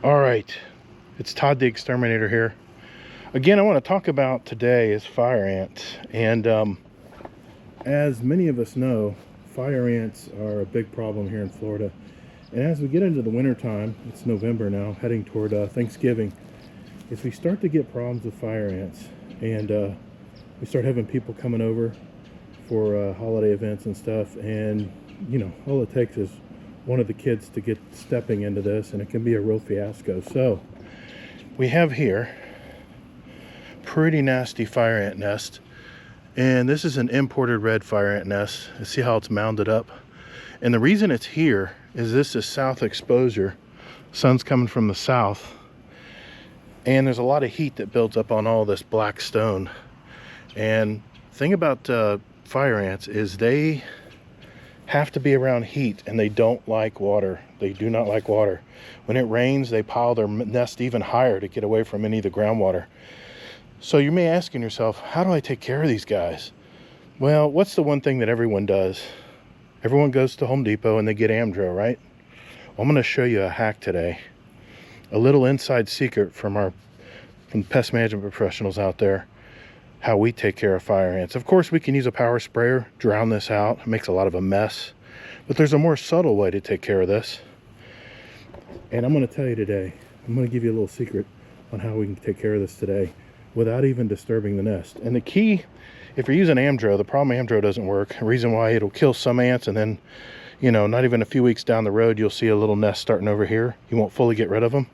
All right, it's Todd the Exterminator here. Again, I want to talk about today is fire ants. And as many of us know, fire ants are a big problem here in Florida. And as we get into the winter time, it's November now, heading toward Thanksgiving, is we start to get problems with fire ants. And we start having people coming over for holiday events and stuff. And, you know, all it takes is one of the kids to get stepping into this, and it can be a real fiasco. So we have here pretty nasty fire ant nest, and this is an imported red fire ant nest. You see how it's mounded up, and the reason it's here is this is south exposure. Sun's coming from the south, and there's a lot of heat that builds up on all this black stone. And the thing about fire ants is they have to be around heat, and they don't like water. They do not like water. When it rains, they pile their nest even higher to get away from any of the groundwater. So you may be asking yourself, how do I take care of these guys? Well, what's the one thing that everyone does? Everyone goes to Home Depot and they get Amdro, right? Well, I'm going to show you a hack today, a little inside secret from pest management professionals out there, how we take care of fire ants. Of course, we can use a power sprayer, drown this out. It makes a lot of a mess. But there's a more subtle way to take care of this. And I'm going to tell you today, I'm going to give you a little secret on how we can take care of this today without even disturbing the nest. And the key, if you're using Amdro, the problem Amdro doesn't work. The reason why it'll kill some ants, and then, you know, not even a few weeks down the road, you'll see a little nest starting over here. You won't fully get rid of them.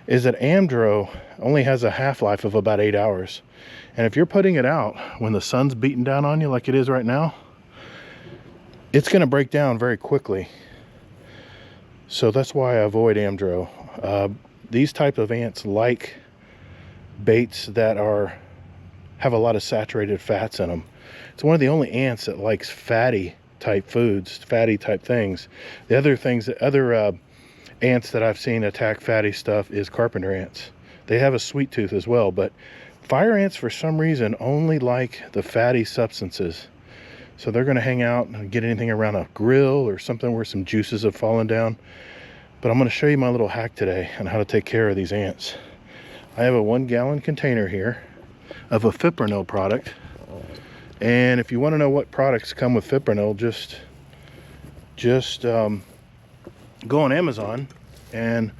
Is that Amdro only has a half-life of about 8 hours. And if you're putting it out when the sun's beating down on you like it is right now, it's going to break down very quickly. So that's why I avoid Amdro. These type of ants like baits that have a lot of saturated fats in them. It's one of the only ants that likes fatty type foods, fatty type things. The other ants that I've seen attack fatty stuff is carpenter ants. They have a sweet tooth as well, but fire ants for some reason only like the fatty substances. So they're going to hang out and get anything around a grill or something where some juices have fallen down. But I'm going to show you my little hack today on how to take care of these ants. I have a 1-gallon container here of a Fipronil product. And if you want to know what products come with Fipronil, just go on Amazon and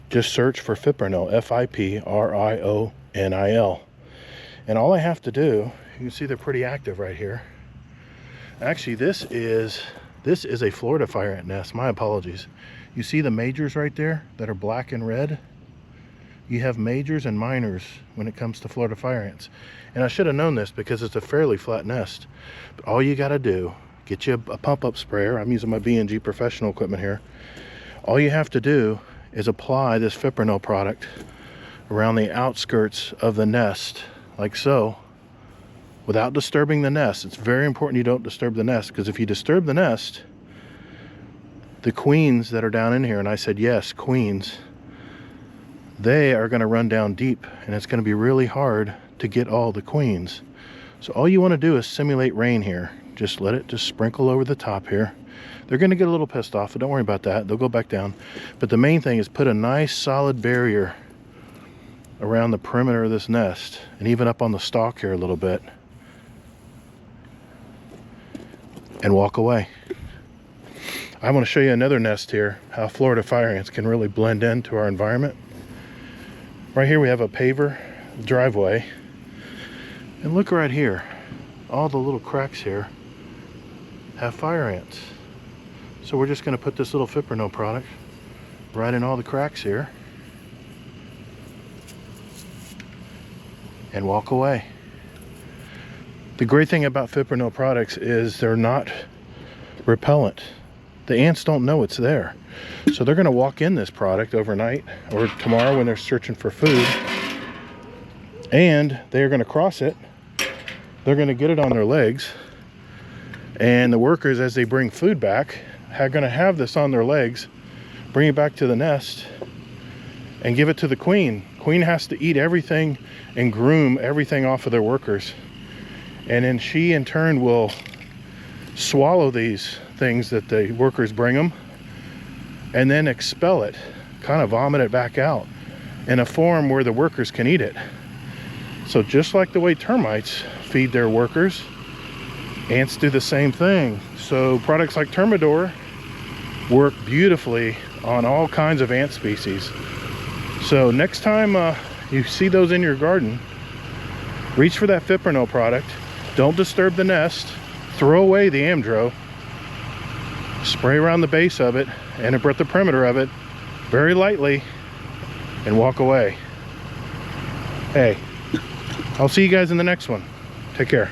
just search for Fipronil, Fipronil. And all I have to do, you can see they're pretty active right here. Actually, this is a Florida fire ant nest. My apologies. You see the majors right there that are black and red? You have majors and minors when it comes to Florida fire ants. And I should have known this because it's a fairly flat nest. But all you got to do, get you a pump-up sprayer. I'm using my B&G professional equipment here. All you have to do is apply this Fipronil product around the outskirts of the nest, like so, without disturbing the nest. It's very important you don't disturb the nest, because if you disturb the nest, the queens that are down in here, and I said yes, queens, they are going to run down deep, and it's going to be really hard to get all the queens. So all you want to do is simulate rain here. Just let it just sprinkle over the top here. They're going to get a little pissed off, but don't worry about that. They'll go back down. But the main thing is put a nice solid barrier around the perimeter of this nest, and even up on the stalk here a little bit, and walk away. I want to show you another nest here, how Florida fire ants can really blend into our environment. Right here we have a paver driveway, and look right here, all the little cracks here have fire ants. So we're just going to put this little Fipronil product right in all the cracks here and walk away. The great thing about Fipronil products is they're not repellent. The ants don't know it's there. So they're going to walk in this product overnight or tomorrow when they're searching for food, and they're going to cross it. They're going to get it on their legs, and the workers, as they bring food back, are going to have this on their legs, bring it back to the nest, and give it to the queen. Queen has to eat everything and groom everything off of their workers. And then she, in turn, will swallow these things that the workers bring them and then expel it. kind of vomit it back out in a form where the workers can eat it. So just like the way termites feed their workers, ants do the same thing. So products like Termidor work beautifully on all kinds of ant species. So next time you see those in your garden, reach for that Fipronil product. Don't disturb the nest. Throw away the Amdro. Spray around the base of it and at the perimeter of it very lightly and walk away. Hey, I'll see you guys in the next one. Take care.